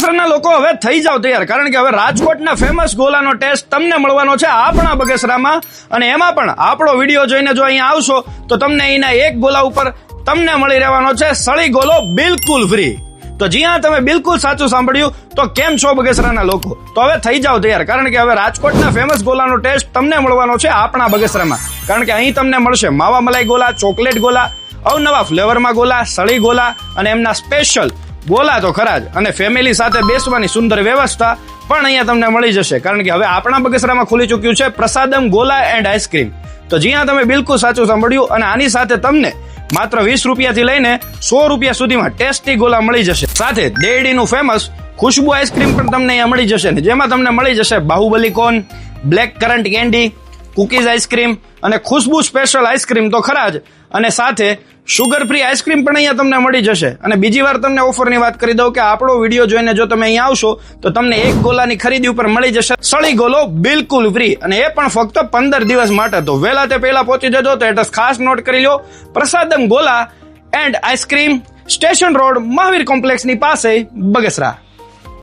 બગસરાના લોકો હવે થઈ જાવ તૈયાર, કારણ કે હવે રાજકોટના ફેમસ ગોલાનો ટેસ્ટ તમને મળવાનો છે આપણા બગસરામાં. અને એમાં પણ આપણો વિડીયો જોઈને જો અહીંયા આવશો તો તમને અહીંના એક ગોલા ઉપર તમને મળી રહેવાનો છે સળી ગોલો બિલકુલ ફ્રી. તો જી હા, તમે બિલકુલ સાચું સાંભળ્યું. તો કેમ છો બગસરાના લોકો? તો હવે થઈ જાવ તૈયાર, કારણ કે હવે રાજકોટના ફેમસ ગોલાનો ટેસ્ટ તમને મળવાનો છે આપણા બગસરામાં. કારણ કે અહીં તમને મળશે માવા મલાઈ ગોલા, ચોકલેટ ગોલા, અવનવા ફ્લેવરમાં ગોલા, સળી ગોલા અને એમના સ્પેશિયલ ગોલા તો ખરા જ. અને ફેમિલી સાથે બેસવાની સુંદર વ્યવસ્થા પણ અહીંયા તમને મળી જશે, કારણ કે હવે આપણા બગસરામાં ખુલી ચૂક્યું છે પ્રસાદમ ગોલા એન્ડ આઈસ્ક્રીમ. તો જી હા, તમે બિલકુલ સાચું સાંભળ્યું. અને આની સાથે તમને માત્ર 20 રૂપિયાથી લઈને 100 રૂપિયા સુધીમાં ટેસ્ટી ગોલા મળી જશે. સાથે દેરડીનું ફેમસ ખુશ્બુ આઈસ્ક્રીમ પણ તમને અહીંયા મળી જશે, ને જેમાં તમને મળી જશે Baahubali cone, black current candy, cookies ice cream અને ખુશ્બુ સ્પેશિયલ આઈસ્ક્રીમ તો ખરા જ. અને સાથે શુગર ફ્રી આઈસ્ક્રીમ પણ અહીંયા તમને મળી જશે. અને બીજી વાર તમને ઓફરની વાત કરી દઉં કે આપણો વિડીયો જોઈને જો તમે અહીંયા આવશો તો તમને એક ગોલાની ખરીદી ઉપર મળી જશે સળી ગોલો બિલકુલ ફ્રી, અને એ પણ ફક્ત 15 દિવસ માટે. તો વહેલા તે પહેલા પહોંચી જજો. તો એડ્રેસ ખાસ નોટ કરી લો: Prasadam Gola and ice cream, station road, Mahavir કોમ્પ્લેક્સની પાસે, બગસરા.